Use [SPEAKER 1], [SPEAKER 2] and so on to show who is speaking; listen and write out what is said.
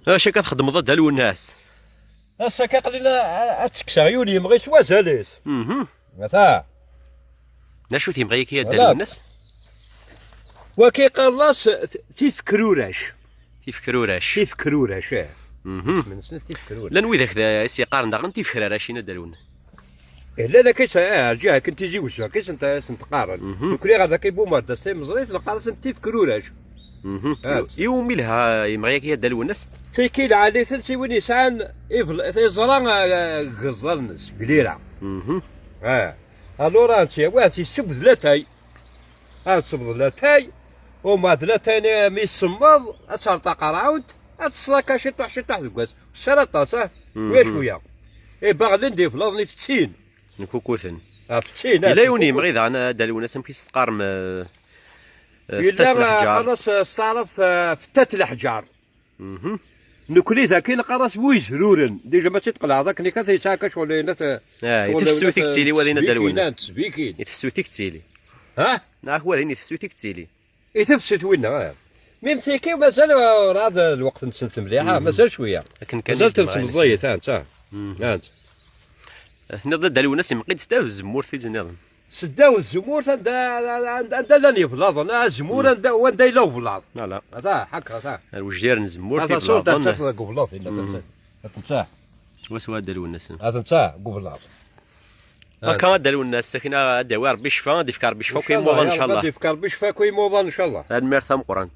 [SPEAKER 1] اش كتخدم ضد دالو الناس؟
[SPEAKER 2] هسا كقلنا اتكسى عيوني مغيش وازاليس. مثلا
[SPEAKER 1] ناشو تيبغي كي دالو الناس؟
[SPEAKER 2] وكيقرص تيفكروراش.
[SPEAKER 1] تيفكروراش.
[SPEAKER 2] تيفكروراش من سنة تيفكروراش.
[SPEAKER 1] لان ويداك ذا سيقارن داغن تيفكراراش دالون.
[SPEAKER 2] لا لا كيس الجهه كنت تيجي وجهك كيس انت تقارن. وكري غادا كيبو مردا سي مزريت القارص تيفكروراش.
[SPEAKER 1] يومي لها يمغي كي دالو الناس؟
[SPEAKER 2] تيكيل عليه ثلثي وين يسعن يزرع غزال الناس قليله. الورا انت واه تيسب ثلاثاي. تسب ثلاثاي وما ثلاثاي مي يسمض اتشرطق راوند تصلاكا شي طاح دكاس الشرطه صح شويه شويه. باغي ندير في لازني في تسين
[SPEAKER 1] نكوكوثن
[SPEAKER 2] فتسين
[SPEAKER 1] الا يوني مغي ذا دالو الناس يمكن تقارم
[SPEAKER 2] الا قرص استعرف في تات الاحجار. نكولي ذاك القرص ويزرورن ديجا ما تيتقلع ذاك اللي كتيساكا شغل ناس
[SPEAKER 1] يتفسو تيكتيلي ولينا دالو الناس
[SPEAKER 2] تسبيكين
[SPEAKER 1] يتفسو تيكتيلي.
[SPEAKER 2] نعم
[SPEAKER 1] هو هذين يتفسو تيكتيلي
[SPEAKER 2] يتفسد وين ميمسيكي مازال هذا الوقت نسلت مليحه مازال شويه مازال تلت مزيت انت
[SPEAKER 1] ثنا دالو الناس يمقي تستاو الزمور في زنيض
[SPEAKER 2] سداو الزمور عند لاني بلاض انا الزمور عند واندا يلا بلاض
[SPEAKER 1] لا
[SPEAKER 2] هذا هكا
[SPEAKER 1] الوجدير نزمور في
[SPEAKER 2] هذا صوت
[SPEAKER 1] بلاض
[SPEAKER 2] تاع قبلاض الا تنساه
[SPEAKER 1] واسوا دالو الناس
[SPEAKER 2] هذا نتا قبلاض
[SPEAKER 1] هكا دالو الناس ساكنه داوي ربي شفا ديفكار ربي شفا كيموض ان شاء الله
[SPEAKER 2] ديفكار ربي شفا كيموض ان شاء الله
[SPEAKER 1] هاد المير ثم قران